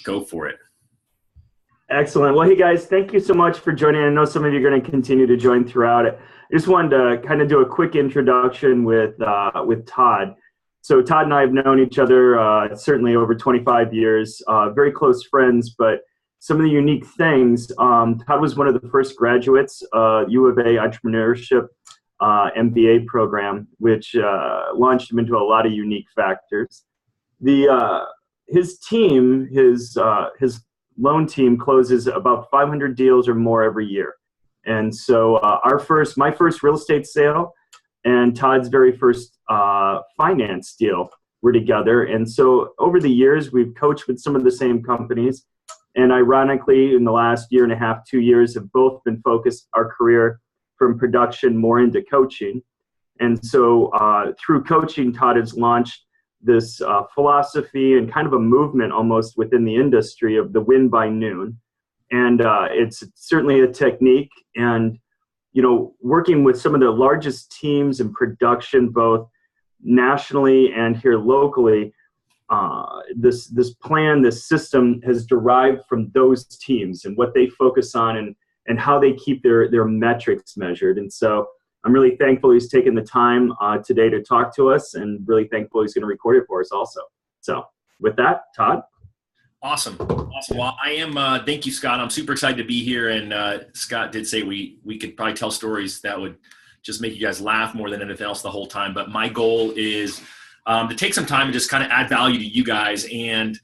go for it. Excellent. Well, hey guys, thank you so much for joining. I know some of you are going to continue to join throughout it. I just wanted to kind of do a quick introduction with Todd. So Todd and I have known each other certainly over 25 years, very close friends, but some of the unique things, Todd was one of the first graduates, U of A entrepreneurship MBA program, which launched him into a lot of unique factors. His team, his loan team closes about 500 deals or more every year. And so my first real estate sale and Todd's very first finance deal were together. And so over the years, we've coached with some of the same companies. And ironically, in the last year and a half, 2 years, have both been focused our career from production more into coaching. And so through coaching, Todd has launched this philosophy and kind of a movement almost within the industry of the win by noon. And it's certainly a technique. And, you know, working with some of the largest teams in production, both nationally and here locally, this plan, this system has derived from those teams and what they focus on and how they keep their metrics measured. And so I'm really thankful he's taken the time today to talk to us, and really thankful he's going to record it for us also. So with that, Todd. Awesome. Well, I am, thank you, Scott. I'm super excited to be here. And Scott did say we could probably tell stories that would just make you guys laugh more than anything else the whole time. But my goal is to take some time and just kind of add value to you guys. And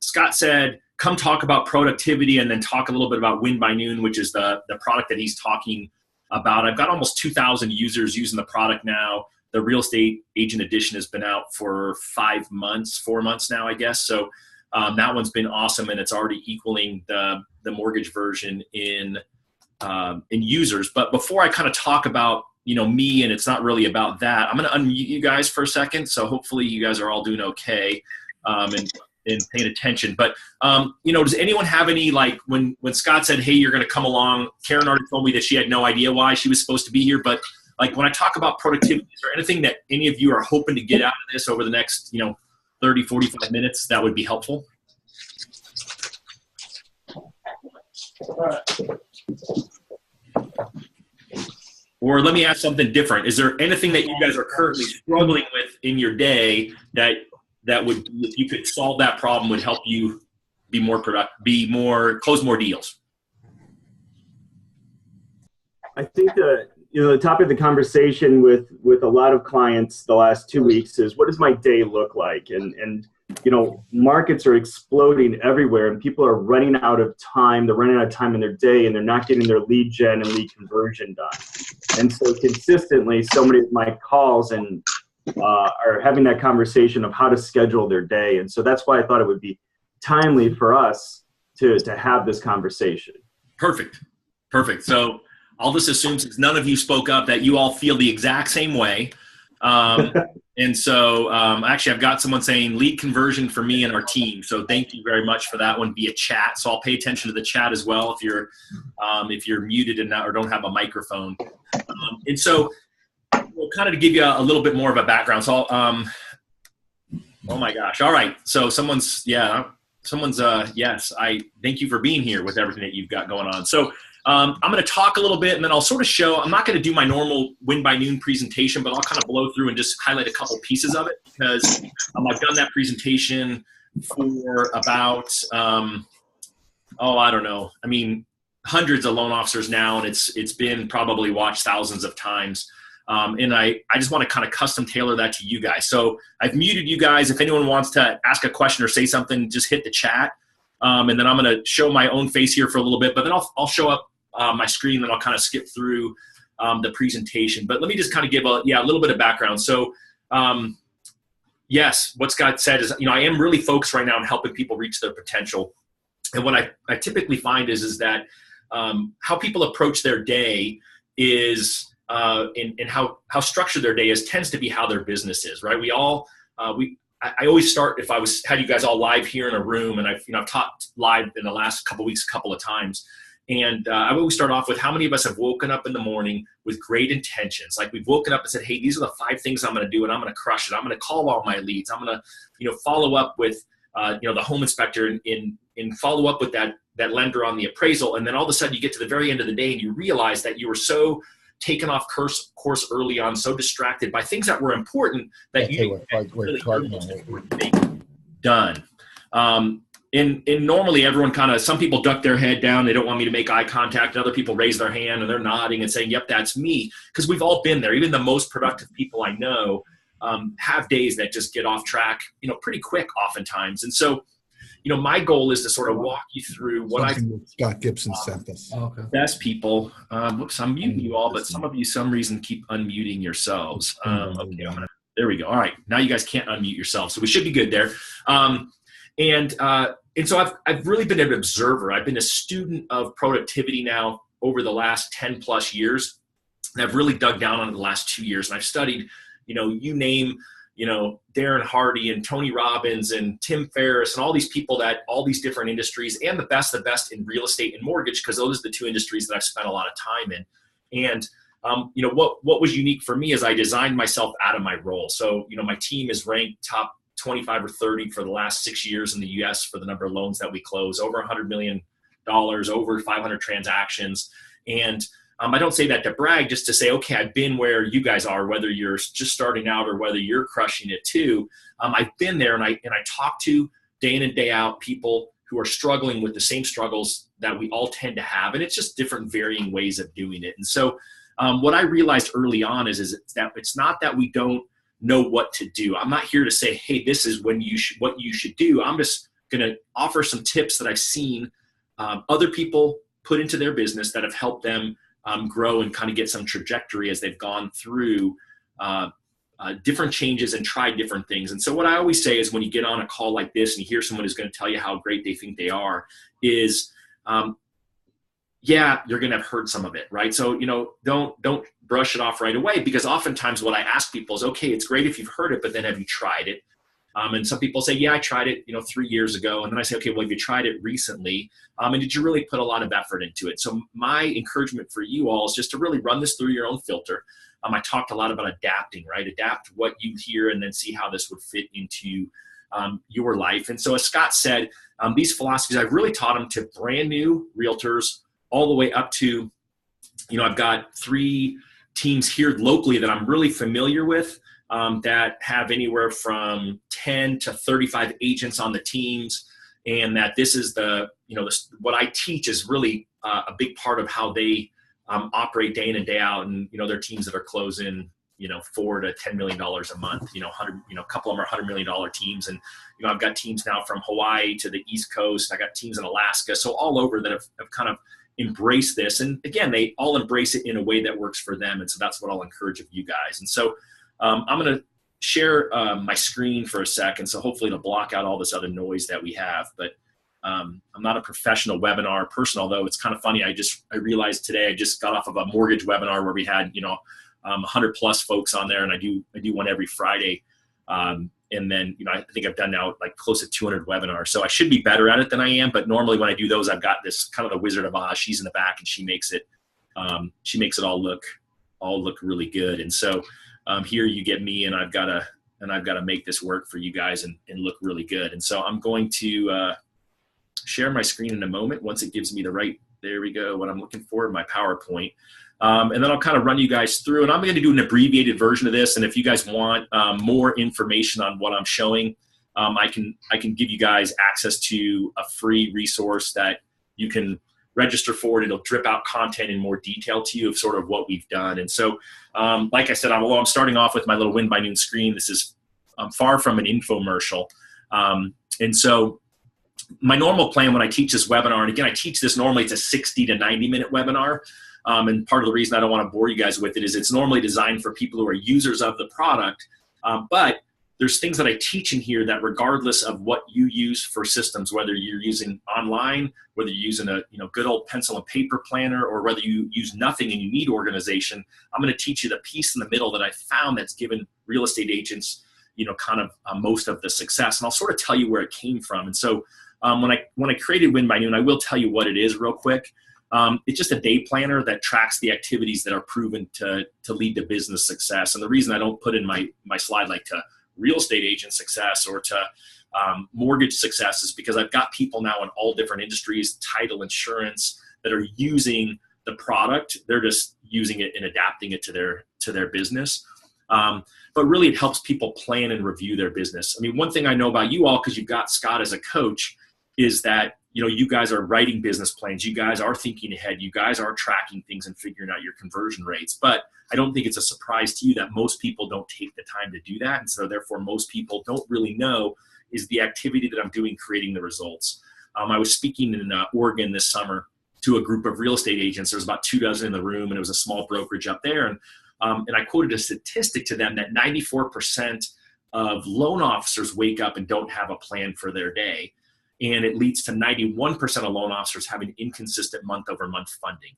Scott said, come talk about productivity and then talk a little bit about Win by Noon, which is the product that he's talking about. I've got almost 2,000 users using the product now. The real estate agent edition has been out for 4 months now, I guess. So that one's been awesome, and it's already equaling the mortgage version in users. But before I kind of talk about me, and it's not really about that, I'm going to unmute you guys for a second. So hopefully you guys are all doing okay and paying attention. But does anyone have any, like when Scott said, hey, you're going to come along, Karen already told me that she had no idea why she was supposed to be here. But like when I talk about productivity, is there anything that any of you are hoping to get out of this over the next 30, 45 minutes that would be helpful? Or let me ask something different. Is there anything that you guys are currently struggling with in your day that would, if you could solve that problem, would help you be more productive, close more deals? I think the topic of the conversation with a lot of clients the last 2 weeks is, what does my day look like? And markets are exploding everywhere, and people are running out of time. They're running out of time in their day, and they're not getting their lead gen and lead conversion done. And so consistently, so many of my calls are having that conversation of how to schedule their day. And so that's why I thought it would be timely for us to have this conversation. Perfect. So I'll just assume, since none of you spoke up, that you all feel the exact same way. And so actually I've got someone saying lead conversion for me and our team. So thank you very much for that one via chat. So I'll pay attention to the chat as well if you're muted and or don't have a microphone. And so we'll kind of to give you a little bit more of a background. So oh my gosh. All right. So someone's yes, I thank you for being here with everything that you've got going on. So I'm going to talk a little bit, and then I'll sort of show. I'm not going to do my normal Win by Noon presentation, but I'll kind of blow through and just highlight a couple pieces of it, because I've done that presentation for about, I don't know. I mean, hundreds of loan officers now, and it's been probably watched thousands of times. And I just want to kind of custom tailor that to you guys. So I've muted you guys. If anyone wants to ask a question or say something, just hit the chat. And then I'm going to show my own face here for a little bit, but then I'll show up my screen, and I'll kind of skip through the presentation. But let me just kind of give a little bit of background. So yes, what Scott said is, I am really focused right now on helping people reach their potential. And what I typically find is that how people approach their day is and how structured their day is tends to be how their business is, right? I always start, if I had you guys all live here in a room, and I've taught live in the last couple of weeks a couple of times, and I always start off with how many of us have woken up in the morning with great intentions. Like, we've woken up and said, hey, these are the 5 things I'm going to do, and I'm going to crush it. I'm going to call all my leads. I'm going to follow up with the home inspector and follow up with that lender on the appraisal. And then all of a sudden you get to the very end of the day and you realize that you were so taken off course early on, so distracted by things that were important that you really done. And normally everyone some people duck their head down. They don't want me to make eye contact. And other people raise their hand and they're nodding and saying, yep, that's me. Because we've all been there. Even the most productive people I know have days that just get off track, pretty quick oftentimes. And so, my goal is to sort of walk you through what Scott Gibson sent us. Best people. Whoops, I'm muting you all, but some of you, some reason, keep unmuting yourselves. Okay, there we go. All right, now you guys can't unmute yourselves, so we should be good there. And so I've really been an observer. I've been a student of productivity now over the last 10 plus years. And I've really dug down on it the last 2 years. And I've studied, you name, Darren Hardy and Tony Robbins and Tim Ferriss and all these people all these different industries, and the best in real estate and mortgage, because those are the two industries that I've spent a lot of time in. And, what was unique for me is I designed myself out of my role. So, my team is ranked top 25 or 30 for the last 6 years in the US for the number of loans that we close, over $100 million, over 500 transactions. And I don't say that to brag, just to say, okay, I've been where you guys are, whether you're just starting out or whether you're crushing it too. I've been there, and I talk to day in and day out people who are struggling with the same struggles that we all tend to have. And it's just different varying ways of doing it. And so what I realized early on is that it's not that we don't know what to do. I'm not here to say, hey, this is what you should do. I'm just going to offer some tips that I've seen other people put into their business that have helped them grow and kind of get some trajectory as they've gone through different changes and tried different things. And so what I always say is, when you get on a call like this and you hear someone who's going to tell you how great they think they are, is you're going to have heard some of it, right? So, don't brush it off right away, because oftentimes what I ask people is, okay, it's great if you've heard it, but then have you tried it? And some people say, yeah, I tried it, 3 years ago. And then I say, okay, well, have you tried it recently? And did you really put a lot of effort into it? So my encouragement for you all is just to really run this through your own filter. I talked a lot about adapting, right? Adapt what you hear and then see how this would fit into your life. And so as Scott said, these philosophies, I've really taught them to brand new realtors all the way up to, I've got 3 teams here locally that I'm really familiar with, that have anywhere from 10 to 35 agents on the teams. And that this is what I teach is really a big part of how they operate day in and day out. And, their teams that are closing, $4 to $10 million a month, a couple of them are $100 million teams. And, I've got teams now from Hawaii to the East Coast. I got teams in Alaska. So all over that have kind of embraced this. And again, they all embrace it in a way that works for them. And so that's what I'll encourage of you guys. And so I'm going to share my screen for a second. So hopefully it'll block out all this other noise that we have. But I'm not a professional webinar person, although it's kind of funny. I realized today I just got off of a mortgage webinar where we had, 100 plus folks on there, and I do one every Friday. And then, I think I've done now like close to 200 webinars. So I should be better at it than I am. But normally when I do those, I've got this kind of the Wizard of Oz. She's in the back and she makes it all look really good. And so here you get me, and I've got to make this work for you guys and look really good. And so I'm going to share my screen in a moment once it gives me there we go, what I'm looking for, my PowerPoint. And then I'll kind of run you guys through, and I'm going to do an abbreviated version of this. And if you guys want more information on what I'm showing, I can give you guys access to a free resource that you can register for it. It'll drip out content in more detail to you of sort of what we've done. And so, like I said, I'm starting off with my little Win by Noon screen. This is far from an infomercial. And so my normal plan when I teach this webinar, and again, I teach this normally, it's a 60 to 90 minute webinar. And part of the reason I don't want to bore you guys with it is it's normally designed for people who are users of the product. But there's things that I teach in here that regardless of what you use for systems, whether you're using online, whether you're using a good old pencil and paper planner, or whether you use nothing and you need organization, I'm going to teach you the piece in the middle that I found that's given real estate agents, kind of most of the success. And I'll sort of tell you where it came from. And so when I created Win by Noon, I will tell you what it is real quick. It's just a day planner that tracks the activities that are proven to lead to business success. And the reason I don't put in my slide like to real estate agent success or to mortgage successes, because I've got people now in all different industries, title, insurance, that are using the product. They're just using it and adapting it to their business. But really, it helps people plan and review their business. I mean, one thing I know about you all, because you've got Scott as a coach, is that you guys are writing business plans. You guys are thinking ahead. You guys are tracking things and figuring out your conversion rates. But I don't think it's a surprise to you that most people don't take the time to do that. And so therefore, most people don't really know, is the activity that I'm doing creating the results. I was speaking in Oregon this summer to a group of real estate agents. There was about 24 in the room, and it was a small brokerage up there. And I quoted a statistic to them that 94% of loan officers wake up and don't have a plan for their day. And it leads to 91% of loan officers having inconsistent month-over-month funding.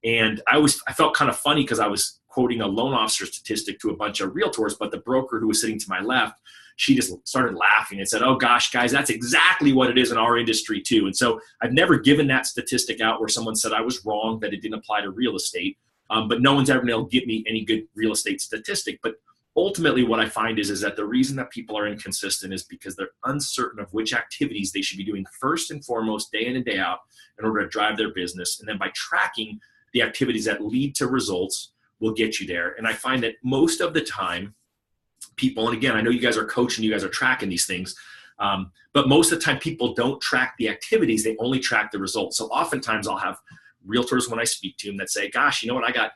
And I felt kind of funny because I was quoting a loan officer statistic to a bunch of realtors, but the broker who was sitting to my left, she just started laughing and said, "Oh gosh, guys, that's exactly what it is in our industry too." And so I've never given that statistic out where someone said I was wrong, that it didn't apply to real estate. But no one's ever been able to give me any good real estate statistic. But ultimately what I find is that the reason that people are inconsistent is because they're uncertain of which activities they should be doing first and foremost, day in and day out, in order to drive their business. And then by tracking the activities that lead to results will get you there. And I find that most of the time people, and again, I know you guys are coaching, you guys are tracking these things, but most of the time people don't track the activities, they only track the results. So oftentimes I'll have realtors when I speak to them that say, "Gosh, you know what, I got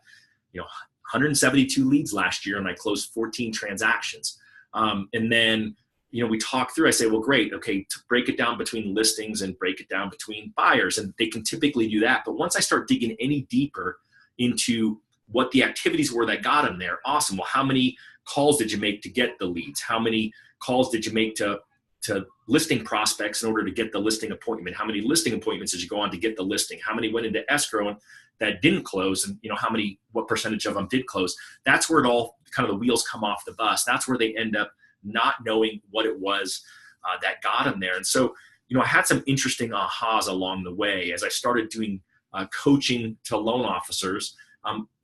172 leads last year and I closed 14 transactions." And then we talk through, I say, "Well, great. Okay, to break it down between listings and break it down between buyers." And they can typically do that. But once I start digging any deeper into what the activities were that got them there, awesome. Well, how many calls did you make to get the leads? How many calls did you make to listing prospects in order to get the listing appointment? How many listing appointments did you go on to get the listing? How many went into escrow and that didn't close? And what percentage of them did close? That's where it all kind of the wheels come off the bus. That's where they end up not knowing what it was that got them there. And so, I had some interesting ahas along the way as I started doing coaching to loan officers.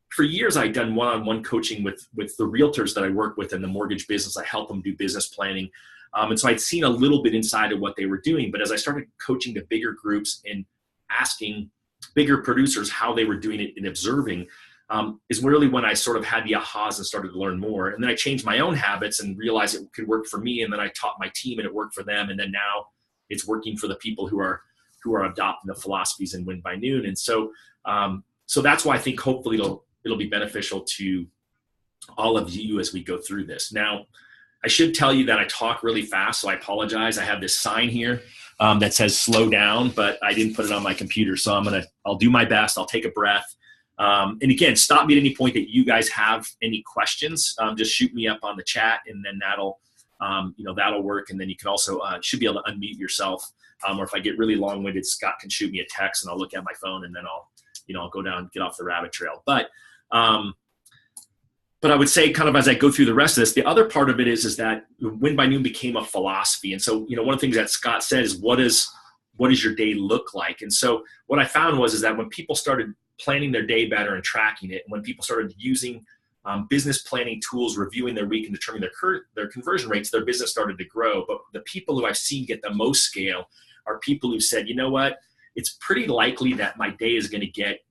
For years, I'd done one-on-one coaching with the realtors that I work with in the mortgage business. I help them do business planning. And so I'd seen a little bit inside of what they were doing. But as I started coaching to bigger groups and asking bigger producers how they were doing it and observing, is really when I sort of had the ahas and started to learn more. And then I changed my own habits and realized it could work for me. And then I taught my team and it worked for them. And then now it's working for the people who are adopting the philosophies in Win by Noon. And so that's why I think hopefully it'll be beneficial to all of you as we go through this. Now, I should tell you that I talk really fast, so I apologize. I have this sign here that says slow down, but I didn't put it on my computer. So I'll do my best. I'll take a breath. And again, stop me at any point that you guys have any questions. Just shoot me up on the chat, and then that'll work. And then you can also should be able to unmute yourself. Or if I get really long-winded, Scott can shoot me a text, and I'll look at my phone, and then I'll go down and get off the rabbit trail. But I would say, kind of as I go through the rest of this, the other part of it is that Win by Noon became a philosophy. And so, one of the things that Scott said is, what does your day look like? And so what I found was that when people started planning their day better and tracking it, and when people started using business planning tools, reviewing their week and determining their conversion rates, their business started to grow. But the people who I've seen get the most scale are people who said, "You know what, it's pretty likely that my day is going to get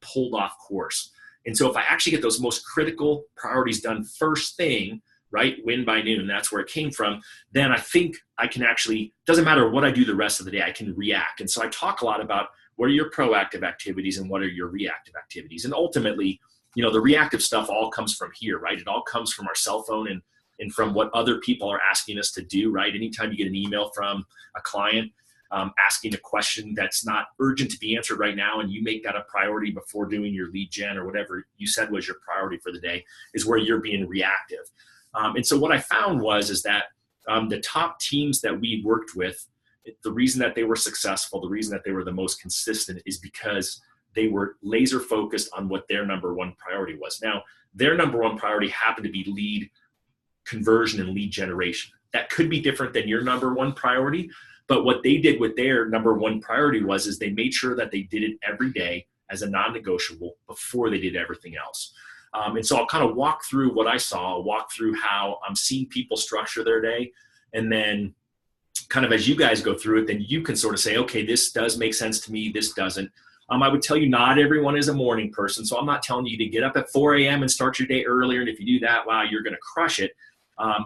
pulled off course. And so if I actually get those most critical priorities done first thing, right, Win by Noon, that's where it came from, then I think I can actually, doesn't matter what I do the rest of the day, I can react." And so I talk a lot about what are your proactive activities and what are your reactive activities. And ultimately, the reactive stuff all comes from here, right? It all comes from our cell phone and from what other people are asking us to do, right? Anytime you get an email from a client asking a question that's not urgent to be answered right now, and you make that a priority before doing your lead gen or whatever you said was your priority for the day, is where you're being reactive. And so what I found is that the top teams that we worked with, the reason that they were successful, the reason that they were the most consistent is because they were laser focused on what their number one priority was. Now, their number one priority happened to be lead conversion and lead generation. That could be different than your number one priority, but what they did with their number one priority is they made sure that they did it every day as a non-negotiable before they did everything else. And so I'll kind of walk through what I saw, walk through how I'm seeing people structure their day, and then kind of as you guys go through it, then you can sort of say, okay, this does make sense to me, this doesn't. I would tell you not everyone is a morning person, so I'm not telling you to get up at 4 a.m. and start your day earlier, and if you do that, wow, you're going to crush it.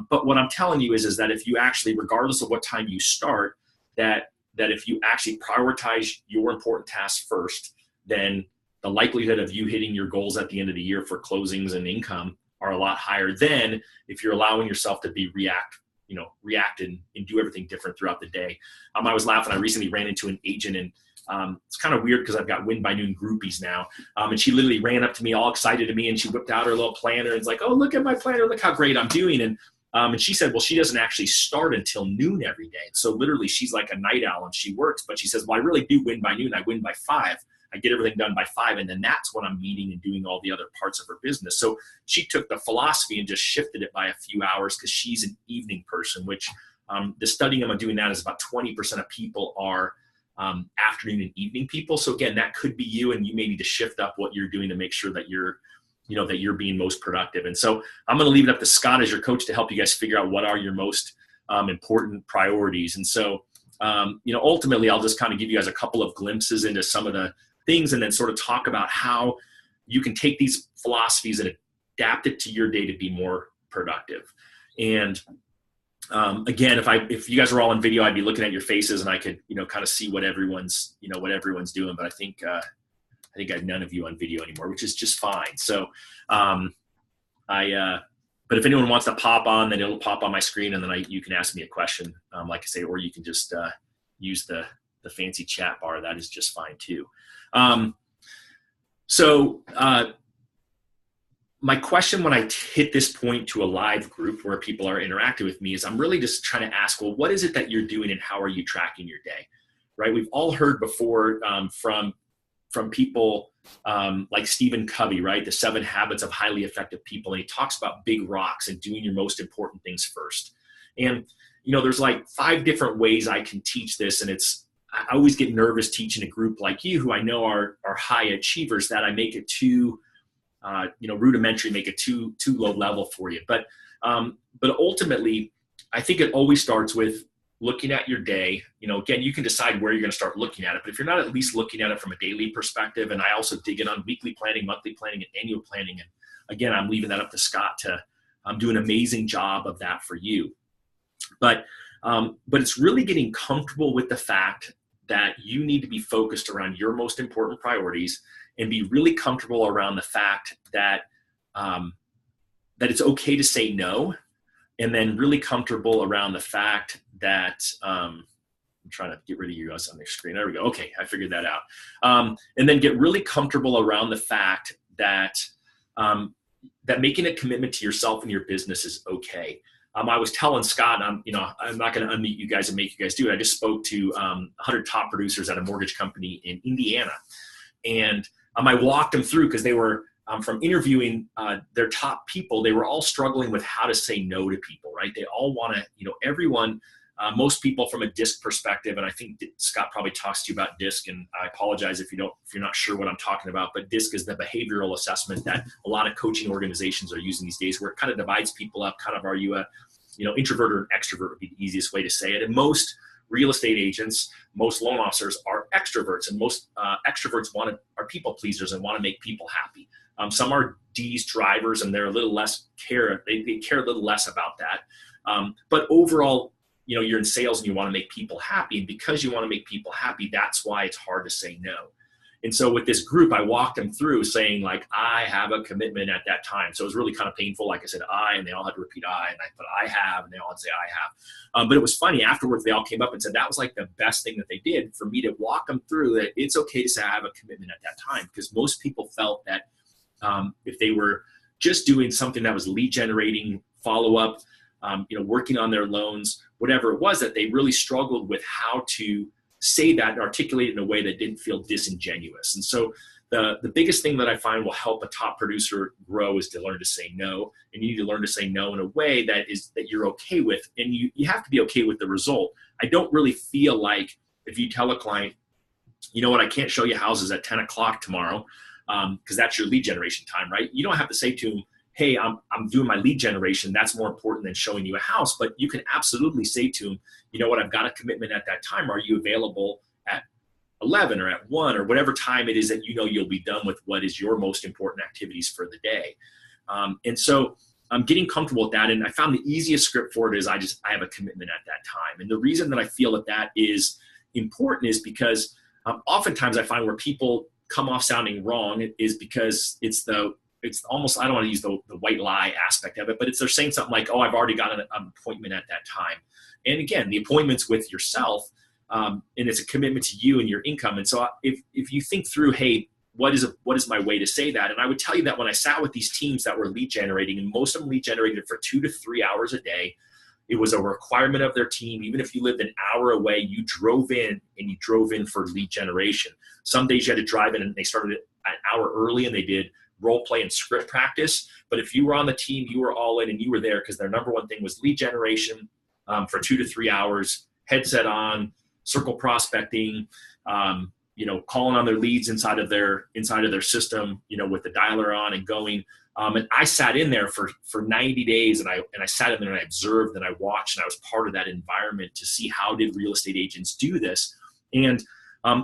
But what I'm telling you is that if you actually, regardless of what time you start, that if you actually prioritize your important tasks first, then the likelihood of you hitting your goals at the end of the year for closings and income are a lot higher than if you're allowing yourself to be react and do everything different throughout the day. I was laughing. I recently ran into an agent, and it's kind of weird because I've got Win by Noon groupies now. And she literally ran up to me all excited to me, and she whipped out her little planner and it's like, oh, look at my planner. Look how great I'm doing. And she said, well, she doesn't actually start until noon every day. So literally she's like a night owl and she works, but she says, well, I really do win by noon. I win by 5. I get everything done by 5. And then that's when I'm meeting and doing all the other parts of her business. So she took the philosophy and just shifted it by a few hours because she's an evening person, which the studying I'm doing that is about 20% of people are afternoon and evening people. So again, that could be you, and you may need to shift up what you're doing to make sure that you're being most productive. And so I'm going to leave it up to Scott as your coach to help you guys figure out what are your most important priorities. And so, ultimately I'll just kind of give you guys a couple of glimpses into some of the things and then sort of talk about how you can take these philosophies and adapt it to your day to be more productive. And again, if you guys were all on video, I'd be looking at your faces and I could, kind of see what everyone's doing. But I think I have none of you on video anymore, which is just fine. So, but if anyone wants to pop on, then it'll pop on my screen, and then you can ask me a question, like I say, or you can just use the fancy chat bar. That is just fine too. My question when I hit this point to a live group where people are interacting with me is I'm really just trying to ask, well, what is it that you're doing and how are you tracking your day, right? We've all heard before from people like Stephen Covey, right? The 7 Habits of Highly Effective People. And he talks about big rocks and doing your most important things first. And, there's like 5 different ways I can teach this. And I always get nervous teaching a group like you, who I know are high achievers, that I make it too, rudimentary, make it too low level for you. But ultimately, I think it always starts with looking at your day. Again, you can decide where you're going to start looking at it, but if you're not at least looking at it from a daily perspective, and I also dig in on weekly planning, monthly planning, and annual planning. And again, I'm leaving that up to Scott to do an amazing job of that for you. But it's really getting comfortable with the fact that you need to be focused around your most important priorities and be really comfortable around the fact that it's okay to say no. And then really comfortable around the fact that I'm trying to get rid of you guys on the screen. There we go. Okay, I figured that out. And then get really comfortable around the fact that that making a commitment to yourself and your business is okay. I was telling Scott, I'm not going to unmute you guys and make you guys do it. I just spoke to 100 top producers at a mortgage company in Indiana, and I walked them through because they were. From interviewing their top people, they were all struggling with how to say no to people, right? They all want to, everyone, most people from a DISC perspective, and I think Scott probably talks to you about DISC, and I apologize if you're not sure what I'm talking about, but DISC is the behavioral assessment that a lot of coaching organizations are using these days, where it kind of divides people up, kind of, are you a, introvert or an extrovert would be the easiest way to say it. And most real estate agents, most loan officers are extroverts, and most extroverts are people pleasers and want to make people happy. Some are D's, drivers, and they're a little less they care a little less about that. But overall, you're in sales and you want to make people happy. And because you want to make people happy, that's why it's hard to say no. And so with this group, I walked them through saying, like, I have a commitment at that time. So it was really kind of painful. Like I said, and they all had to repeat I, and I put I have, and they all had to say I have. But it was funny. Afterwards, they all came up and said that was like the best thing that they did for me to walk them through that it's okay to say I have a commitment at that time, because most people felt that if they were just doing something that was lead generating, follow-up, working on their loans, whatever it was, that they really struggled with how to say that and articulate it in a way that didn't feel disingenuous. And so the biggest thing that I find will help a top producer grow is to learn to say no. And you need to learn to say no in a way that you're okay with. And you have to be okay with the result. I don't really feel like if you tell a client, you know what, I can't show you houses at 10 o'clock tomorrow, because that's your lead generation time, right? You don't have to say to them, hey, I'm doing my lead generation. That's more important than showing you a house. But you can absolutely say to them, you know what, I've got a commitment at that time. Are you available at 11 or at 1 or whatever time it is that you know you'll be done with what is your most important activities for the day? And so I'm getting comfortable with that. And I found the easiest script for it is I have a commitment at that time. And the reason that I feel that is important is because oftentimes I find where people come off sounding wrong is because it's almost, I don't want to use the white lie aspect of it, but they're saying something like, oh, I've already got an appointment at that time. And again, the appointment's with yourself, and it's a commitment to you and your income. And so if you think through, hey, what is my way to say that? And I would tell you that when I sat with these teams that were lead generating, and most of them lead generated for 2 to 3 hours a day, it was a requirement of their team. Even if you lived an hour away, you drove in for lead generation. Some days you had to drive in and they started an hour early and they did role play and script practice. But if you were on the team, you were all in and you were there because their number one thing was lead generation for 2 to 3 hours, headset on, circle prospecting, calling on their leads inside of their system, with the dialer on and going. And I sat in there for 90 days and I sat in there and I observed and I watched and I was part of that environment to see how did real estate agents do this. And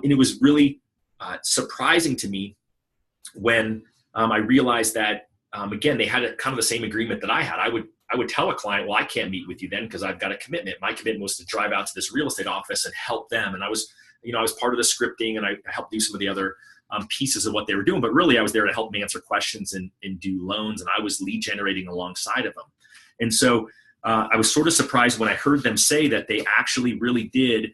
it was really surprising to me when I realized that, again, they had kind of the same agreement that I had. I would tell a client, well, I can't meet with you then because I've got a commitment. My commitment was to drive out to this real estate office and help them. And I was part of the scripting and I helped do some of the other pieces of what they were doing. But really, I was there to help them answer questions and do loans. And I was lead generating alongside of them. And so I was sort of surprised when I heard them say that they actually really did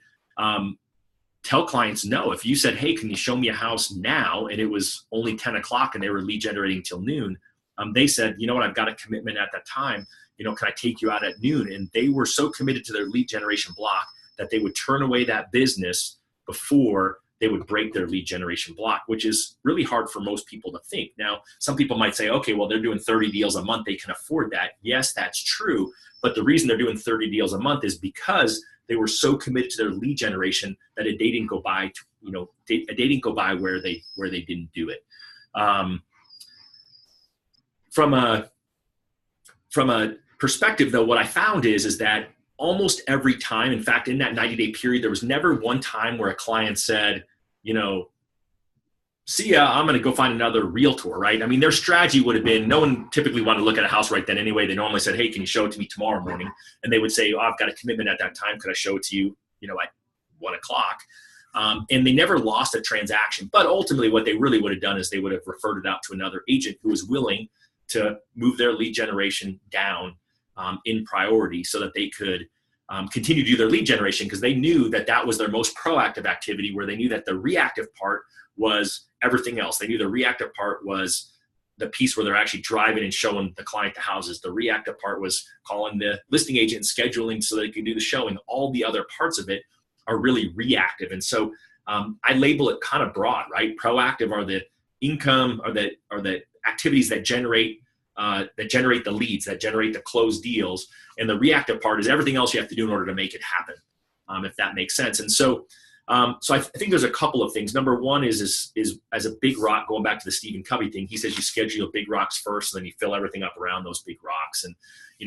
tell clients no. If you said, hey, can you show me a house now? And it was only 10 o'clock and they were lead generating till noon. They said, you know what, I've got a commitment at that time. Can I take you out at noon? And they were so committed to their lead generation block that they would turn away that business before they would break their lead generation block, which is really hard for most people to think. Now, some people might say, okay, well, they're doing 30 deals a month. They can afford that. Yes, that's true. But the reason they're doing 30 deals a month is because they were so committed to their lead generation that a day didn't go by, where they didn't do it. From a perspective, though, what I found is that almost every time, in fact, in that 90-day period, there was never one time where a client said, see ya, I'm going to go find another realtor, right? I mean, their strategy would have been, no one typically wanted to look at a house right then anyway. They normally said, hey, can you show it to me tomorrow morning? And they would say, oh, I've got a commitment at that time. Could I show it to you, at 1 o'clock? And they never lost a transaction. But ultimately, what they really would have done is they would have referred it out to another agent who was willing to move their lead generation down in priority so that they could continue to do their lead generation, because they knew that was their most proactive activity, where they knew that the reactive part was everything else. They knew the reactive part was the piece where they're actually driving and showing the client the houses. The reactive part was calling the listing agent, scheduling so they can do the showing. All the other parts of it are really reactive. And so I label it kind of broad, right? Proactive are the income, are the activities that generate the leads, that generate the closed deals. And the reactive part is everything else you have to do in order to make it happen, if that makes sense. And so I think there's a couple of things. Number one is as a big rock, going back to the Stephen Covey thing, he says you schedule your big rocks first, and then you fill everything up around those big rocks. And,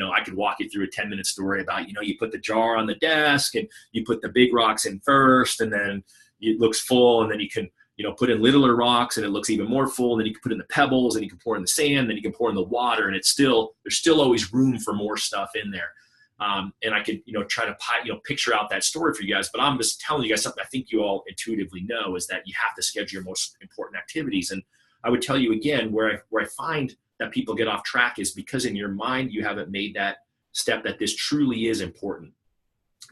I could walk you through a 10-minute story about, you put the jar on the desk and you put the big rocks in first, and then it looks full, and then you can, put in littler rocks and it looks even more full. And then you can put in the pebbles, and you can pour in the sand, then you can pour in the water, and there's still always room for more stuff in there. And I could, try to, picture out that story for you guys, but I'm just telling you guys something I think you all intuitively know, is that you have to schedule your most important activities. And I would tell you again, where I find that people get off track is because in your mind, you haven't made that step that this truly is important,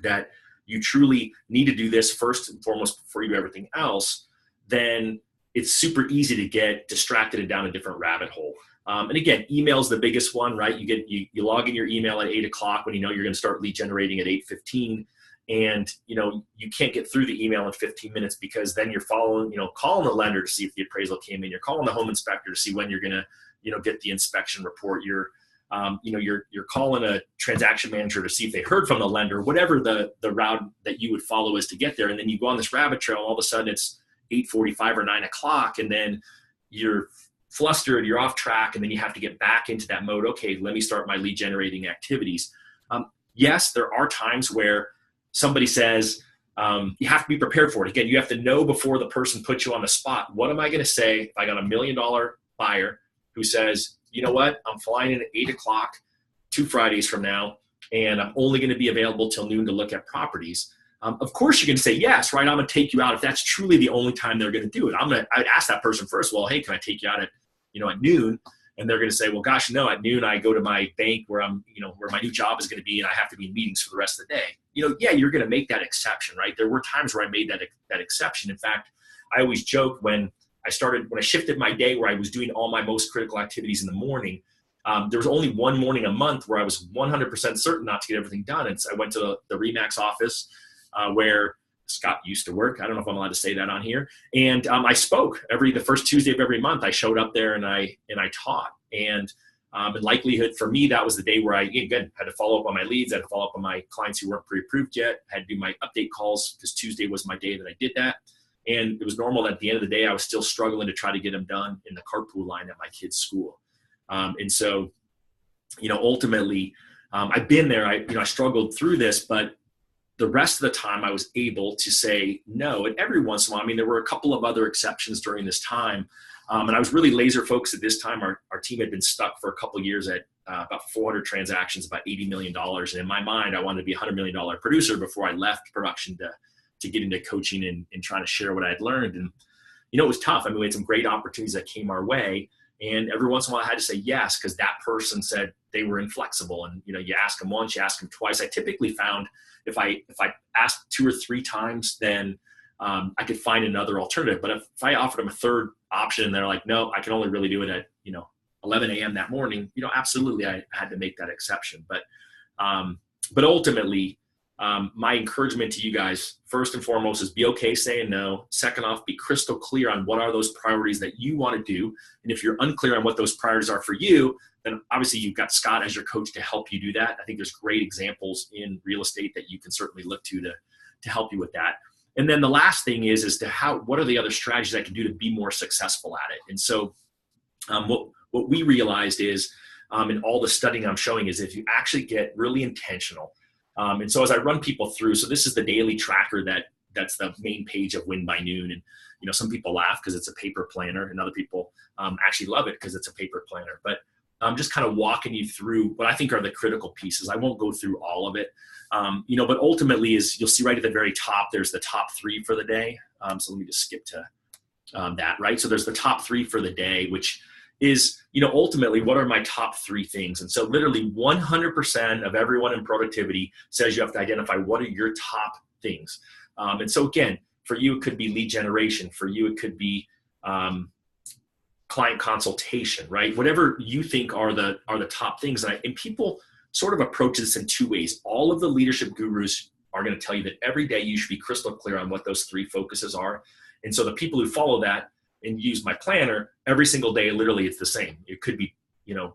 that you truly need to do this first and foremost before you do everything else. Then it's super easy to get distracted and down a different rabbit hole. And again, email is the biggest one, right? You log in your email at 8 o'clock when you're going to start lead generating at 8:15, and you can't get through the email in 15 minutes because then you're calling the lender to see if the appraisal came in. You're calling the home inspector to see when you're going to get the inspection report. You're calling a transaction manager to see if they heard from the lender, whatever the route that you would follow is to get there. And then you go on this rabbit trail. All of a sudden it's 8:45 or 9 o'clock, and then you're flustered, you're off track, and then you have to get back into that mode. Okay, let me start my lead generating activities. Yes, there are times where somebody says, you have to be prepared for it. Again, you have to know before the person puts you on the spot. What am I going to say if I got $1 million buyer who says, you know what, I'm flying in at 8 o'clock 2 Fridays from now, and I'm only going to be available till noon to look at properties. Of course, you're going to say yes, right? I'm going to take you out if that's truly the only time they're going to do it. I'd ask that person first. Well, hey, can I take you out at noon? And they're going to say, well, gosh, no, at noon I go to my bank where where my new job is going to be, and I have to be in meetings for the rest of the day. Yeah, you're going to make that exception, right? There were times where I made that exception. In fact, I always joke when I shifted my day where I was doing all my most critical activities in the morning. There was only one morning a month where I was 100% certain not to get everything done. And so I went to the RE/MAX office where Scott used to work. I don't know if I'm allowed to say that on here. And I spoke the first Tuesday of every month. I showed up there and I taught. And in likelihood for me, that was the day where I, again, had to follow up on my leads. I had to follow up on my clients who weren't pre-approved yet. I had to do my update calls because Tuesday was my day that I did that. And it was normal that at the end of the day, I was still struggling to try to get them done in the carpool line at my kid's school. And so, ultimately, I've been there. I struggled through this, but the rest of the time I was able to say no. And every once in a while, there were a couple of other exceptions during this time. And I was really laser focused at this time. Our team had been stuck for a couple of years at about 400 transactions, about $80 million. And in my mind, I wanted to be a $100 million producer before I left production to get into coaching and trying to share what I had learned. And, it was tough. We had some great opportunities that came our way. And every once in a while I had to say yes, because that person said they were inflexible. And, you ask them once, you ask them twice. I typically found if I asked 2 or 3 times, then I could find another alternative. But if I offered them a third option and they're like, no, I can only really do it at, 11 a.m. that morning, absolutely I had to make that exception. But ultimately, my encouragement to you guys, first and foremost, is be okay saying no. Second off, be crystal clear on what are those priorities that you want to do. And if you're unclear on what those priorities are for you, then obviously you've got Scott as your coach to help you do that. I think there's great examples in real estate that you can certainly look to help you with that. And then the last thing is what are the other strategies I can do to be more successful at it? And so what we realized is, in all the studying I'm showing, is if you actually get really intentional. And so as I run people through, so this is the daily tracker that's the main page of Win by Noon. And, some people laugh because it's a paper planner, and other people actually love it because it's a paper planner. But I'm just kind of walking you through what I think are the critical pieces. I won't go through all of it, but ultimately you'll see right at the very top, there's the top 3 for the day. So let me just skip to that, right? So there's the top 3 for the day, which is, ultimately, what are my top 3 things? And so literally 100% of everyone in productivity says you have to identify what are your top things. And so again, for you, it could be lead generation. For you, it could be client consultation, right? Whatever you think are the top things. And people sort of approach this in 2 ways. All of the leadership gurus are going to tell you that every day you should be crystal clear on what those 3 focuses are. And so the people who follow that and use my planner every single day, literally it's the same. It could be,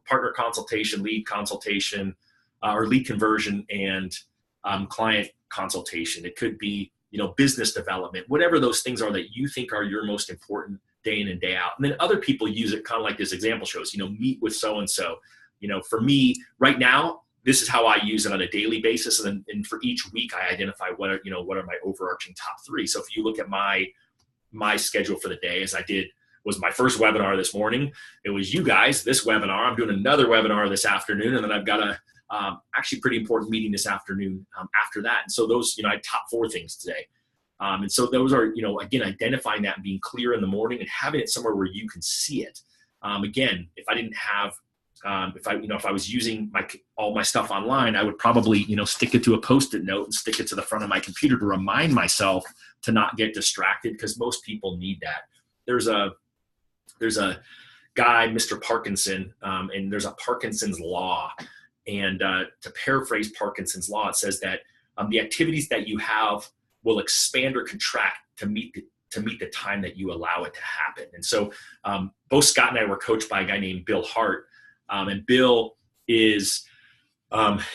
partner consultation, lead consultation, or lead conversion, and client consultation. It could be, business development, whatever those things are that you think are your most important day in and day out. And then other people use it kind of like this example shows, meet with so-and-so. For me right now, this is how I use it on a daily basis. And for each week I identify what are my overarching top 3. So if you look at my schedule for the day, as I did, was my first webinar this morning. It was you guys, this webinar. I'm doing another webinar this afternoon, and then I've got a actually pretty important meeting this afternoon after that. And so those, I had top 4 things today. And so those are, again, identifying that and being clear in the morning and having it somewhere where you can see it. Again, if I didn't have, if I was using all my stuff online, I would probably, stick it to a Post-it note and stick it to the front of my computer to remind myself to not get distracted, because most people need that. There's a guy, Mr. Parkinson, and there's a Parkinson's law. And to paraphrase Parkinson's law, it says that the activities that you have will expand or contract to meet the time that you allow it to happen. And so both Scott and I were coached by a guy named Bill Hart. And Bill is,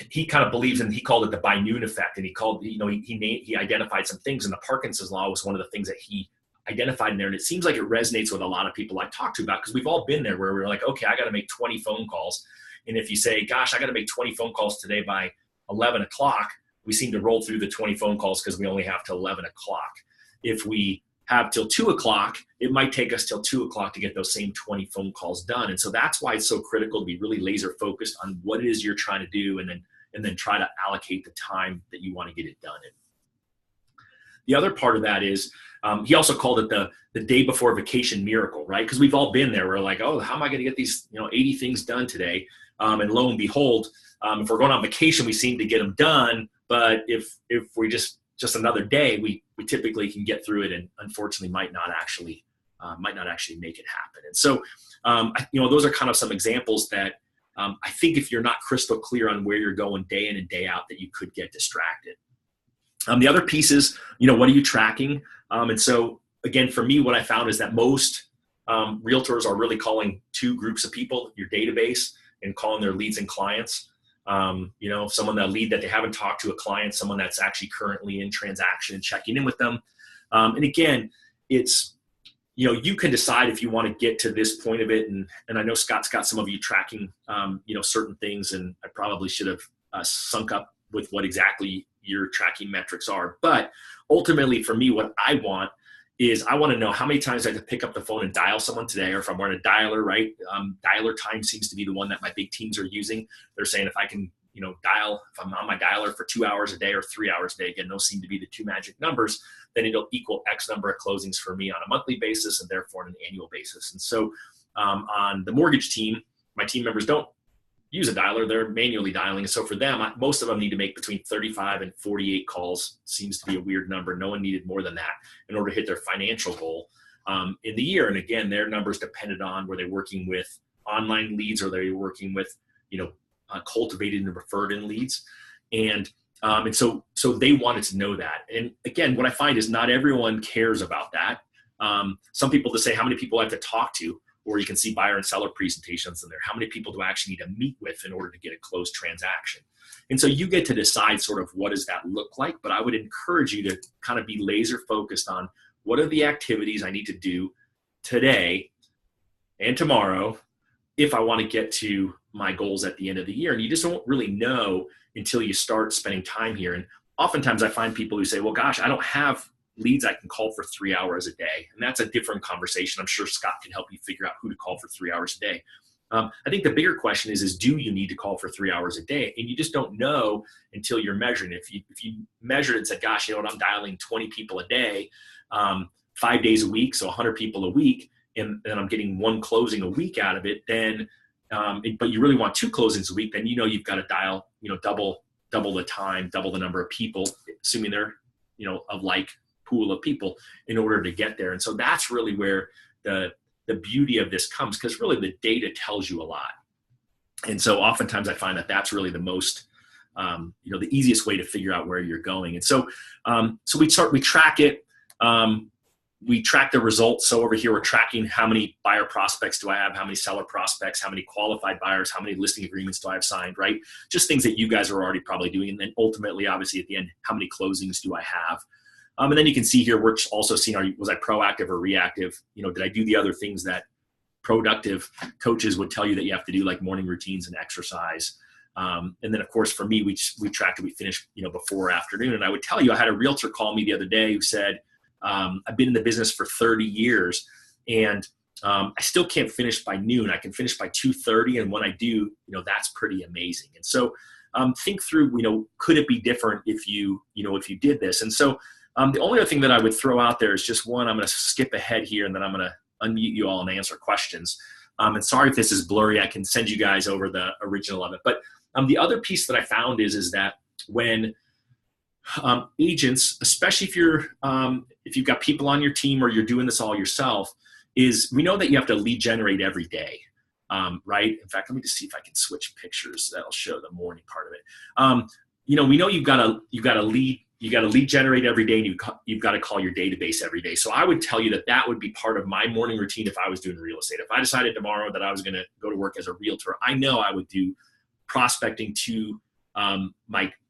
he kind of believes in, he called it the by noon effect. And he called, he identified some things, and the Parkinson's law was one of the things that he identified in there. And it seems like it resonates with a lot of people I talk to about, because we've all been there where we're like, okay, I got to make 20 phone calls. And if you say, gosh, I got to make 20 phone calls today by 11 o'clock, we seem to roll through the 20 phone calls because we only have till 11 o'clock. If we have till 2 o'clock, it might take us till 2 o'clock to get those same 20 phone calls done. And so that's why it's so critical to be really laser focused on what it is you're trying to do, and then try to allocate the time that you want to get it done in. The other part of that is, he also called it the day before vacation miracle, right? Because we've all been there. We're like, oh, how am I going to get these 80 things done today? And lo and behold, if we're going on vacation, we seem to get them done. But if we just another day, we typically can get through it, and unfortunately might not actually make it happen. And so, those are kind of some examples that I think if you're not crystal clear on where you're going day in and day out, that you could get distracted. The other piece is, what are you tracking? And so again, for me, what I found is that most realtors are really calling two groups of people: your database and calling their leads and clients. Someone that lead that they haven't talked to, a client, someone that's actually currently in transaction, and checking in with them. And again, it's, you can decide if you want to get to this point of it. And I know Scott's got some of you tracking, certain things, and I probably should have sunk up with what exactly your tracking metrics are. But ultimately for me, what I want is I want to know how many times I have to pick up the phone and dial someone today, or if I'm wearing a dialer, right? Dialer time seems to be the one that my big teams are using. They're saying if I can, dial, if I'm on my dialer for 2 hours a day or 3 hours a day, again, those seem to be the two magic numbers, then it'll equal X number of closings for me on a monthly basis, and therefore on an annual basis. And so on the mortgage team, my team members don't use a dialer, they're manually dialing. And so for them, most of them need to make between 35 and 48 calls. Seems to be a weird number. No one needed more than that in order to hit their financial goal in the year. And again, their numbers depended on, were they working with online leads, or they're working with, cultivated and referred in leads. And so they wanted to know that. And again, what I find is not everyone cares about that. Some people just say, how many people I have to talk to? Or you can see buyer and seller presentations in there. How many people do I actually need to meet with in order to get a closed transaction? And so you get to decide sort of what does that look like. But I would encourage you to kind of be laser focused on what are the activities I need to do today and tomorrow if I want to get to my goals at the end of the year. And you just don't really know until you start spending time here. And oftentimes I find people who say, well, gosh, I don't have leads I can call for 3 hours a day. And that's a different conversation. I'm sure Scott can help you figure out who to call for 3 hours a day. I think the bigger question is do you need to call for 3 hours a day? And you just don't know until you're measuring. If you measured it and said, gosh, I'm dialing 20 people a day, 5 days a week, so 100 people a week, and I'm getting one closing a week out of it, then, but you really want 2 closings a week, then you've got to dial, double the time, double the number of people, assuming they're, of like pool of people, in order to get there. And so that's really where the beauty of this comes, because really the data tells you a lot. And so oftentimes I find that that's really the most, the easiest way to figure out where you're going. And so, we track it. We track the results. So over here, we're tracking how many buyer prospects do I have, how many seller prospects, how many qualified buyers, how many listing agreements do I have signed, right? Just things that you guys are already probably doing. And then ultimately, obviously at the end, how many closings do I have? And then you can see here, we're also seeing, was I proactive or reactive? Did I do the other things that productive coaches would tell you that you have to do, like morning routines and exercise? And then of course, for me, we tracked it, we finished, before or afternoon. And I would tell you, I had a realtor call me the other day who said, I've been in the business for 30 years and I still can't finish by noon. I can finish by 2:30. And when I do, that's pretty amazing. And so think through, could it be different if you did this? And so the only other thing that I would throw out there is just one, I'm going to skip ahead here and then I'm going to unmute you all and answer questions. And sorry if this is blurry, I can send you guys over the original of it. But the other piece that I found is that when agents, especially if you've got people on your team or you're doing this all yourself, is we know that you have to lead generate every day, right? In fact, let me just see if I can switch pictures. That'll show the morning part of it. We know you've got to lead generate every day, and you've got to call your database every day. So I would tell you that would be part of my morning routine if I was doing real estate. If I decided tomorrow that I was going to go to work as a realtor, I know I would do prospecting to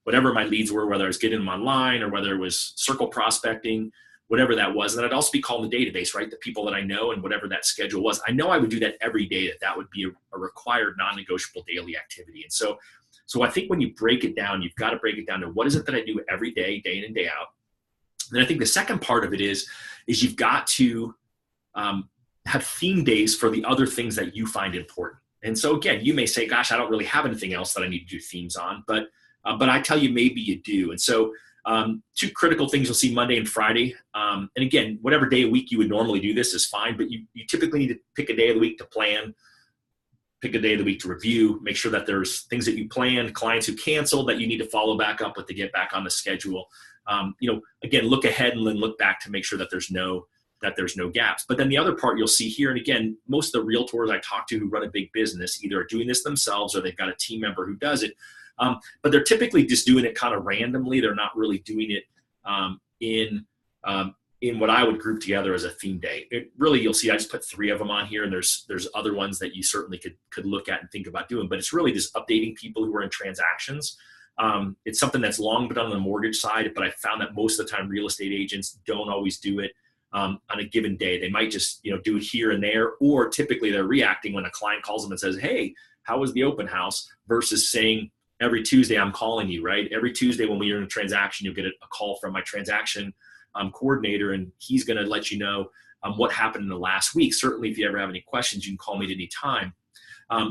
whatever my leads were, whether I was getting them online or whether it was circle prospecting, whatever that was. And then I'd also be calling the database, right? The people that I know and whatever that schedule was. I know I would do that every day, that would be a required non-negotiable daily activity. And so I think when you break it down, you've got to break it down to what is it that I do every day, day in and day out. Then I think the second part of it is you've got to have theme days for the other things that you find important. And so again, you may say, gosh, I don't really have anything else that I need to do themes on, but I tell you, maybe you do. And so two critical things you'll see Monday and Friday. And again, whatever day of the week you would normally do this is fine, but you typically need to pick a day of the week to plan, pick a day of the week to review, make sure that there's things that you planned, clients who canceled that you need to follow back up with to get back on the schedule. Again, look ahead and then look back to make sure that there's no gaps. But then the other part you'll see here, and again, most of the realtors I talk to who run a big business either are doing this themselves or they've got a team member who does it. But they're typically just doing it kind of randomly. They're not really doing it in what I would group together as a theme day. You'll see I just put 3 of them on here, and there's other ones that you certainly could look at and think about doing. But it's really just updating people who are in transactions. It's something that's long been done on the mortgage side, but I found that most of the time real estate agents don't always do it on a given day. They might just do it here and there, or typically they're reacting when a client calls them and says, hey, how was the open house, versus saying every Tuesday I'm calling you, right? Every Tuesday when we are in a transaction, you'll get a call from my transaction coordinator, and he's going to let you know what happened in the last week. Certainly, if you ever have any questions, you can call me at any time.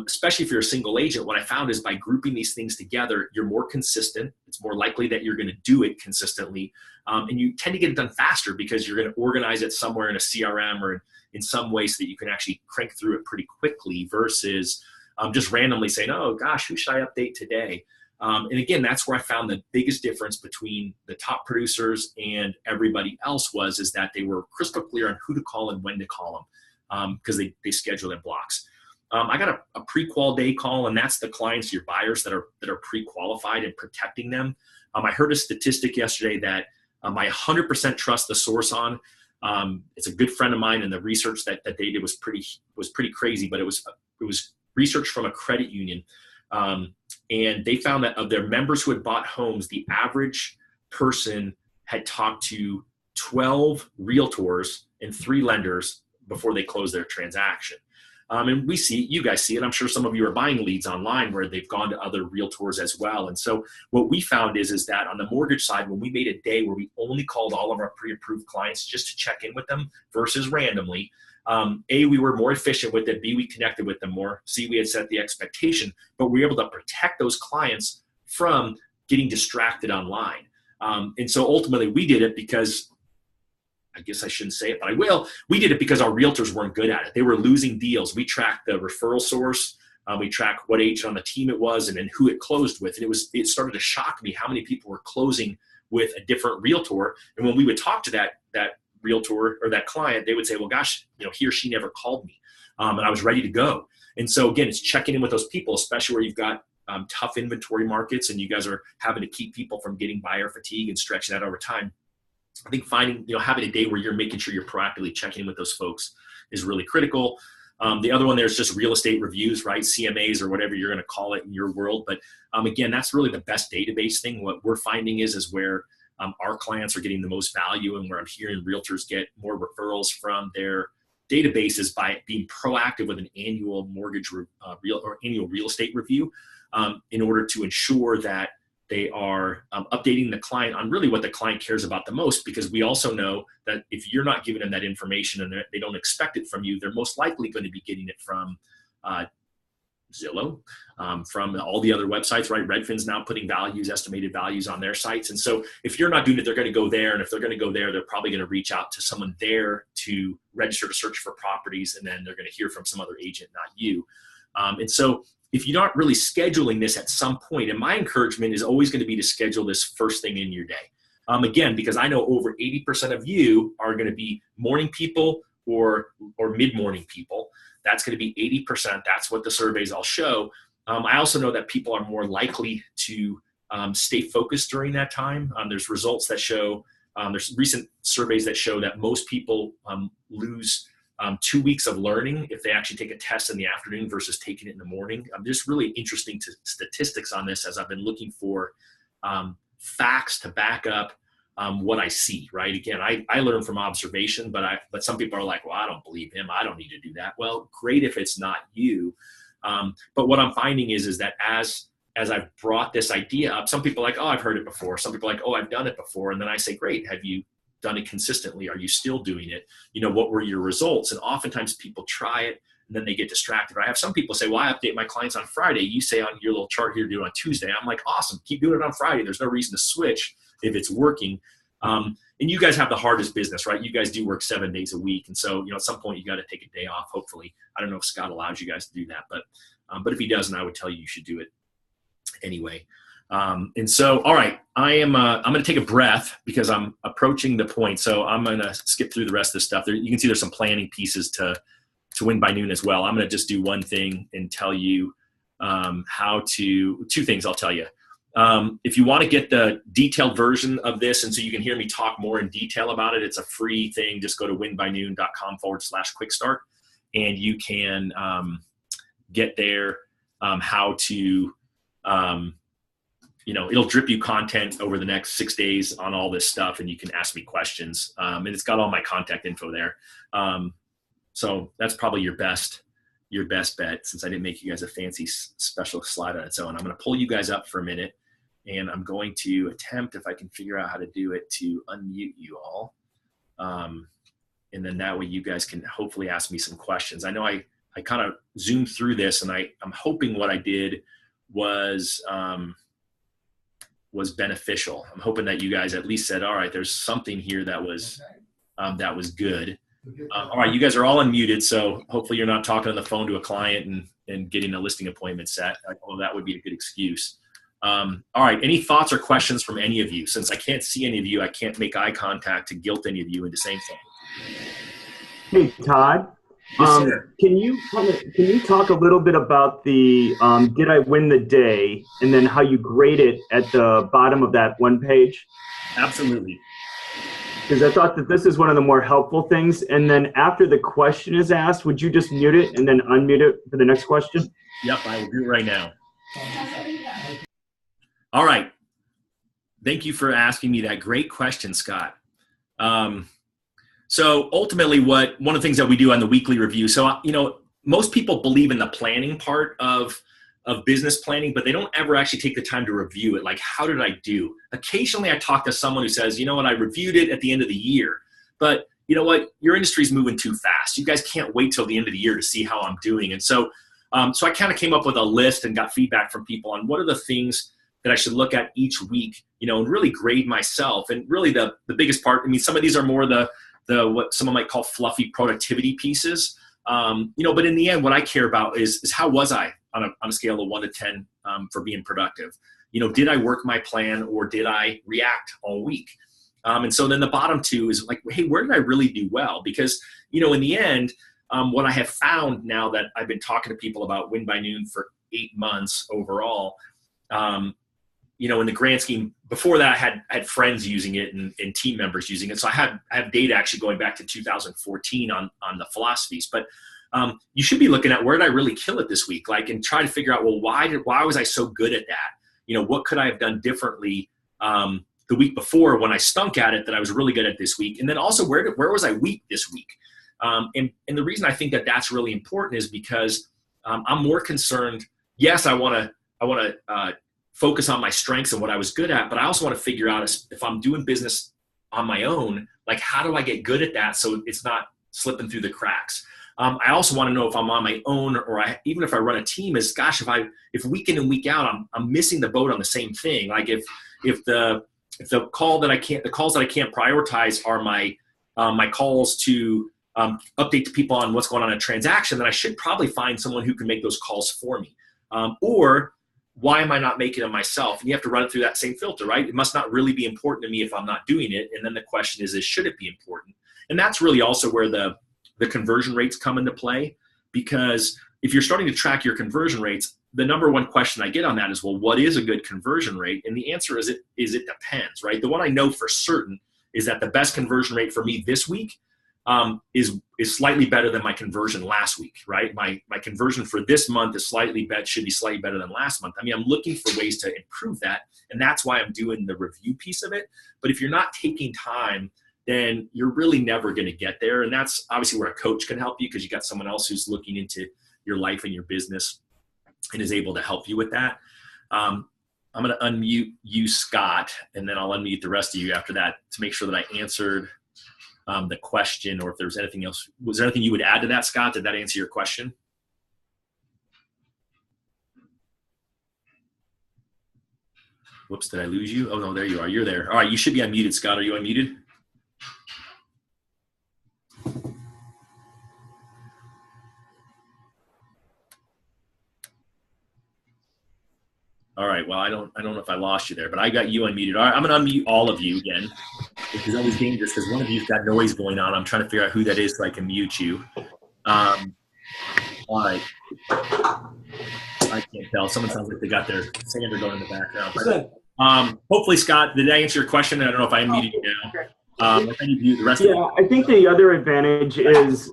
Especially if you're a single agent, what I found is by grouping these things together, you're more consistent. It's more likely that you're going to do it consistently. And you tend to get it done faster because you're going to organize it somewhere in a CRM or in some way so that you can actually crank through it pretty quickly versus just randomly saying, oh gosh, who should I update today? And again, that's where I found the biggest difference between the top producers and everybody else is that they were crystal clear on who to call and when to call them because they scheduled in blocks. I got a pre-qual day call, and that's the clients, your buyers that are pre-qualified and protecting them. I heard a statistic yesterday that I 100% trust the source on. It's a good friend of mine, and the research that they did was pretty crazy, but it was research from a credit union. And they found that of their members who had bought homes, the average person had talked to 12 realtors and 3 lenders before they closed their transaction. And you guys see it. I'm sure some of you are buying leads online where they've gone to other realtors as well. And so what we found is that on the mortgage side, when we made a day where we only called all of our pre-approved clients just to check in with them versus randomly, A, we were more efficient with it. B, we connected with them more. C, we had set the expectation, but we were able to protect those clients from getting distracted online. And so ultimately we did it because, I guess I shouldn't say it, but I will. We did it because our realtors weren't good at it. They were losing deals. We tracked the referral source. We tracked what agent on the team it was and then who it closed with. And it started to shock me how many people were closing with a different realtor. And when we would talk to that realtor or that client, they would say, well, gosh, he or she never called me. And I was ready to go. And so again, it's checking in with those people, especially where you've got tough inventory markets and you guys are having to keep people from getting buyer fatigue and stretching that over time. I think having a day where you're making sure you're proactively checking in with those folks is really critical. The other one there is just real estate reviews, right? CMAs or whatever you're going to call it in your world. But again, that's really the best database thing. What we're finding is where our clients are getting the most value and where I'm hearing realtors get more referrals from their databases by being proactive with an annual mortgage annual real estate review in order to ensure that they are updating the client on really what the client cares about the most, because we also know that if you're not giving them that information and they don't expect it from you, they're most likely going to be getting it from Zillow, from all the other websites, right? Redfin's now putting estimated values on their sites. And so if you're not doing it, they're going to go there. And if they're going to go there, they're probably going to reach out to someone there to register to search for properties. And then they're going to hear from some other agent, not you. And so if you're not really scheduling this at some point, and my encouragement is always going to be to schedule this first thing in your day. Again, because I know over 80% of you are going to be morning people or mid-morning people. That's going to be 80%. That's what the surveys all show. I also know that people are more likely to stay focused during that time. There's results that show, there's recent surveys that show that most people lose 2 weeks of learning if they actually take a test in the afternoon versus taking it in the morning. There's really interesting statistics on this as I've been looking for facts to back up what I see, right? Again, I learn from observation, but some people are like, well, I don't believe him. I don't need to do that. Well, great if it's not you. But what I'm finding is that as I've brought this idea up, some people are like, oh, I've heard it before. Some people are like, oh, I've done it before. And then I say, great. Have you done it consistently? Are you still doing it? What were your results? And oftentimes people try it and then they get distracted. I have some people say, well, I update my clients on Friday. You say on your little chart here, do it on Tuesday. I'm like, awesome. Keep doing it on Friday. There's no reason to switch if it's working. And you guys have the hardest business, right? You guys do work 7 days a week. And so, at some point you got to take a day off. Hopefully, I don't know if Scott allows you guys to do that, but if he doesn't, I would tell you should do it anyway. And so, all right, I'm going to take a breath because I'm approaching the point. So I'm going to skip through the rest of this stuff. You can see there's some planning pieces to win by noon as well. I'm going to just do one thing and tell you two things I'll tell you. If you want to get the detailed version of this, and so you can hear me talk more in detail about it, it's a free thing. Just go to winbynoon.com/quickstart, and you can get there. How to, it'll drip you content over the next 6 days on all this stuff, and you can ask me questions. And it's got all my contact info there. So that's probably your best bet, since I didn't make you guys a fancy special slide on its own. I'm going to pull you guys up for a minute, and I'm going to attempt, if I can figure out how to do it, to unmute you all. And then that way you guys can hopefully ask me some questions. I know I kind of zoomed through this, and I'm hoping what I did was beneficial. I'm hoping that you guys at least said, all right, there's something here that was good. All right, you guys are all unmuted, so hopefully you're not talking on the phone to a client and getting a listing appointment set. Although that would be a good excuse. All right, any thoughts or questions from any of you? Since I can't see any of you, I can't make eye contact to guilt any of you into saying something. Hey, Todd. Yes, can you talk a little bit about the did I win the day, and then how you grade it at the bottom of that one page? Absolutely. Because I thought that this is one of the more helpful things. And then after the question is asked, would you just mute it and then unmute it for the next question? Yep, I will do it right now. All right. Thank you for asking me that great question, Scott. So ultimately, one of the things that we do on the weekly review, so, most people believe in the planning part of business planning, but they don't ever actually take the time to review it. Like, how did I do? Occasionally I talk to someone who says, I reviewed it at the end of the year, but you know what? Your industry's moving too fast. You guys can't wait till the end of the year to see how I'm doing. And so I kind of came up with a list and got feedback from people on what are the things that I should look at each week, and really grade myself. And really the biggest part, some of these are more the what someone might call fluffy productivity pieces. But in the end, what I care about is how was I on a scale of 1 to 10 for being productive? Did I work my plan, or did I react all week? And so then the bottom two is like, hey, where did I really do well? Because, in the end, what I have found now that I've been talking to people about Win by Noon for 8 months overall, in the grand scheme, before that I had friends using it and team members using it. So I have data actually going back to 2014 on the philosophies, but you should be looking at where did I really kill it this week? Like, and try to figure out, well, why was I so good at that? What could I have done differently the week before when I stunk at it that I was really good at this week? And then also where was I weak this week? And the reason I think that that's really important is because I'm more concerned. Yes, I want to focus on my strengths and what I was good at, but I also want to figure out if I'm doing business on my own, like, how do I get good at that so it's not slipping through the cracks? I also want to know if I'm on my own, or even if I run a team, is, gosh, if week in and week out I'm missing the boat on the same thing. Like, if the calls that I can't prioritize are my calls to update to people on what's going on in a transaction, then I should probably find someone who can make those calls for me. Or why am I not making them myself? And you have to run it through that same filter, right? It must not really be important to me if I'm not doing it. And then the question is should it be important? And that's really also where the conversion rates come into play, because if you're starting to track your conversion rates, the number one question I get on that is, well, what is a good conversion rate? And the answer is it depends, right? The one I know for certain is that the best conversion rate for me this week is slightly better than my conversion last week, right? My conversion for this month is should be slightly better than last month. I mean, I'm looking for ways to improve that, and that's why I'm doing the review piece of it. But if you're not taking time, then you're really never going to get there. And that's obviously where a coach can help you, because you got someone else who's looking into your life and your business and is able to help you with that. I'm going to unmute you, Scott, and then I'll unmute the rest of you after that to make sure that I answered the question, or if there's anything else. Was there anything you would add to that, Scott? Did that answer your question? Whoops, did I lose you? Oh, no, there you are. You're there. All right, you should be unmuted, Scott. Are you unmuted? All right, well, I don't know if I lost you there, but I got you unmuted. All right, I'm going to unmute all of you again, which is always dangerous because one of you's got noise going on. I'm trying to figure out who that is so I can mute you. All right. I can't tell. Someone sounds like they got their sander going in the background. But, hopefully, Scott, did I answer your question? I don't know if I unmuted you now. If any of you, the rest of I think the other advantage is,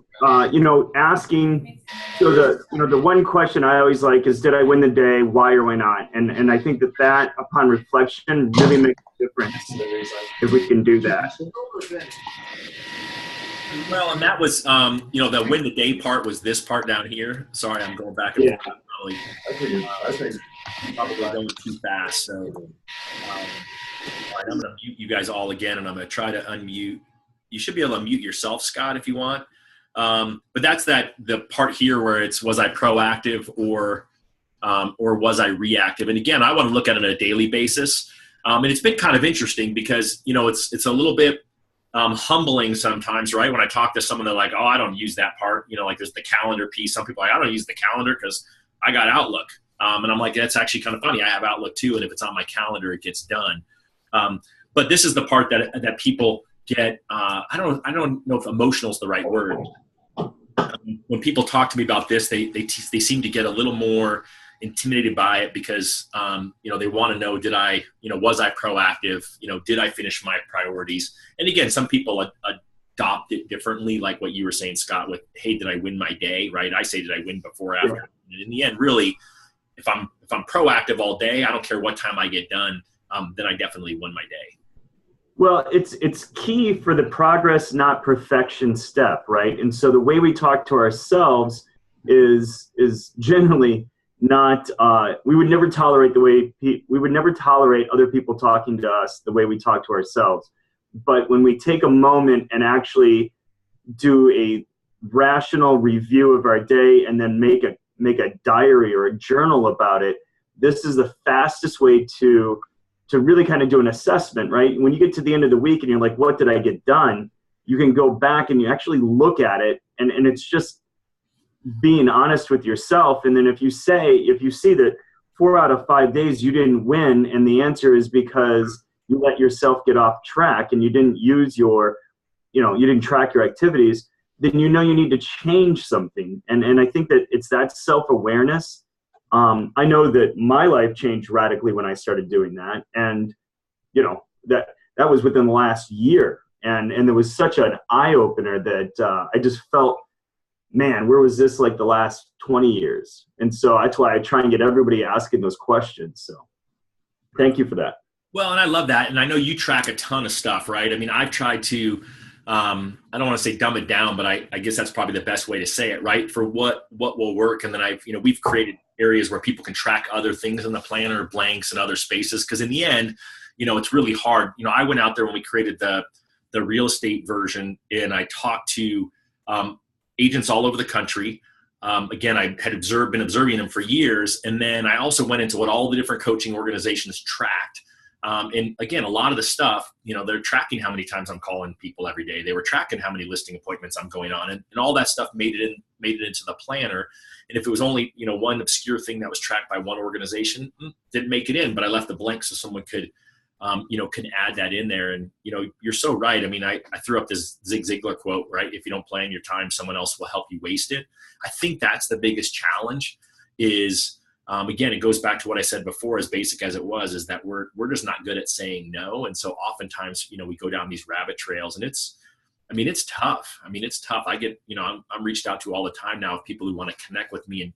asking. So the one question I always like is, did I win the day? Why or why not? And I think that upon reflection really makes a difference if we can do that. Well, and that was, the win the day part was this part down here. Sorry, I'm going back and forth. Probably going too fast. So all right, I'm going to mute you guys all again, and I'm going to try to unmute. You should be able to mute yourself, Scott, if you want. But that's the part here where it's, was I proactive or was I reactive? And again, I want to look at it on a daily basis. And it's been kind of interesting because, it's a little bit humbling sometimes, right? When I talk to someone, they're like, oh, I don't use that part. Like there's the calendar piece. Some people are like, I don't use the calendar because I got Outlook. And I'm like, that's actually kind of funny. I have Outlook too. And if it's on my calendar, it gets done. But this is the part that people get, I don't know if emotional is the right word. When people talk to me about this, they seem to get a little more intimidated by it because, they want to know, was I proactive? Did I finish my priorities? And again, some people adopt it differently, like what you were saying, Scott, with, hey, did I win my day? Right? I say, did I win before, after? Yeah. And in the end, really, if I'm proactive all day, I don't care what time I get done, then I definitely won my day. Well, it's key for the progress, not perfection step, right? And so the way we talk to ourselves is generally not. We would never tolerate other people talking to us the way we talk to ourselves. But when we take a moment and actually do a rational review of our day and then make a diary or a journal about it, this is the fastest way to really kind of do an assessment, right? When you get to the end of the week and you're like, what did I get done? You can go back and you actually look at it, and it's just being honest with yourself. And then if you see that 4 out of 5 days you didn't win, and the answer is because you let yourself get off track and you didn't use you didn't track your activities, then you need to change something. And I think that it's that self-awareness. I know that my life changed radically when I started doing that. And, that was within the last year. And there was such an eye-opener that I just felt, man, where was this like the last 20 years? And so that's why I try and get everybody asking those questions. So thank you for that. Well, and I love that. And I know you track a ton of stuff, right? I mean, I've tried to, I don't want to say dumb it down, but I guess that's probably the best way to say it, right? For what will work. And then we've created areas where people can track other things in the planner, blanks and other spaces. Cause in the end, it's really hard. I went out there when we created the real estate version, and I talked to agents all over the country. Again, I had been observing them for years. And then I also went into what all the different coaching organizations tracked. And again, a lot of the stuff, they're tracking how many times I'm calling people every day. They were tracking how many listing appointments I'm going on, and all that stuff made it into the planner. And if it was only, one obscure thing that was tracked by one organization, didn't make it in, but I left the blank so someone could add that in there. And, you're so right. I mean, I threw up this Zig Ziglar quote, right? If you don't plan your time, someone else will help you waste it. I think that's the biggest challenge is, again, it goes back to what I said before, as basic as it was, is that we're just not good at saying no. And so oftentimes, we go down these rabbit trails, and it's I mean, it's tough. It's tough. I get, I'm reached out to all the time now of people who want to connect with me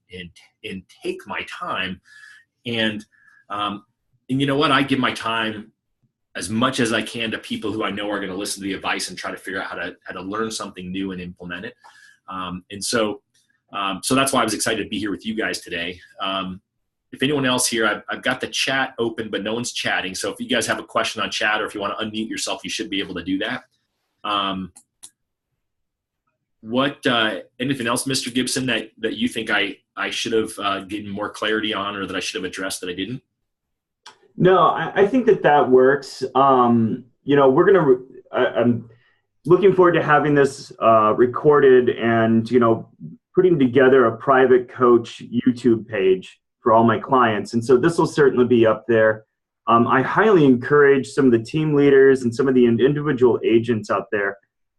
and take my time. And you know what? I give my time as much as I can to people who I know are going to listen to the advice and try to figure out how to learn something new and implement it. So that's why I was excited to be here with you guys today. If anyone else here, I've got the chat open, but no one's chatting. So if you guys have a question on chat, or if you want to unmute yourself, you should be able to do that. Anything else, Mr. Gibson, that you think I should have given more clarity on, or that I should have addressed that I didn't? No, I think that works. I'm looking forward to having this recorded and, putting together a private coach YouTube page for all my clients. And so this will certainly be up there. I highly encourage some of the team leaders and some of the individual agents out there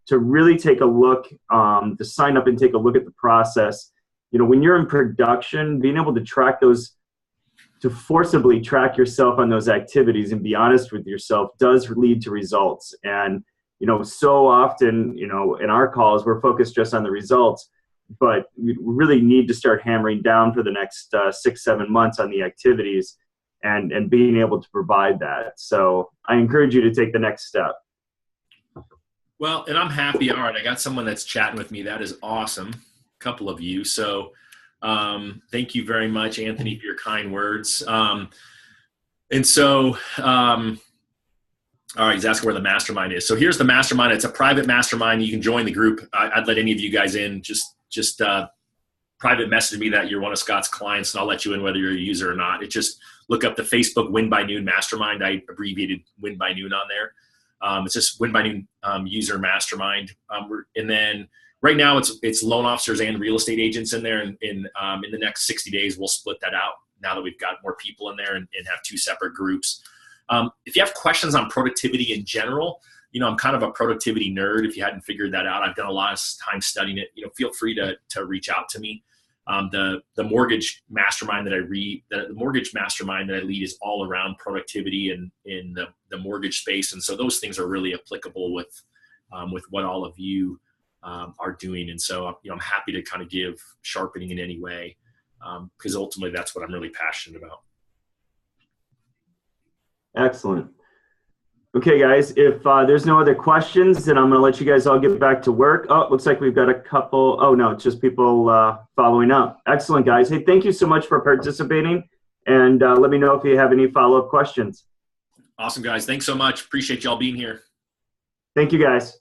to really take a look, to sign up and take a look at the process. When you're in production, being able to track those, to forcibly track yourself on those activities and be honest with yourself does lead to results. And, so often, in our calls, we're focused just on the results, but we really need to start hammering down for the next 6-7 months on the activities and being able to provide that. So I encourage you to take the next step. Well, and I'm happy. All right, I got someone that's chatting with me. That is awesome. A couple of you. So thank you very much, Anthony, for your kind words. All right, he's asking where the mastermind is. So here's the mastermind. It's a private mastermind. You can join the group. I'd let any of you guys in. Just private message me that you're one of Scott's clients, and I'll let you in whether you're a user or not. It just look up the Facebook Win by Noon Mastermind. I abbreviated Win by Noon on there. It's just Win by Noon user mastermind. And then right now it's loan officers and real estate agents in there. And in the next 60 days, we'll split that out now that we've got more people in there and have 2 separate groups. If you have questions on productivity in general, I'm kind of a productivity nerd. If you hadn't figured that out, I've done a lot of time studying it. Feel free to reach out to me. The mortgage mastermind that I lead is all around productivity and in the mortgage space. And so those things are really applicable with what all of you are doing. And so, I'm happy to kind of give sharpening in any way, because ultimately that's what I'm really passionate about. Excellent. Okay, guys, if there's no other questions, then I'm going to let you guys all get back to work. Oh, looks like we've got a couple. Oh, no, it's just people following up. Excellent, guys. Hey, thank you so much for participating. And let me know if you have any follow-up questions. Awesome, guys. Thanks so much. Appreciate y'all being here. Thank you, guys.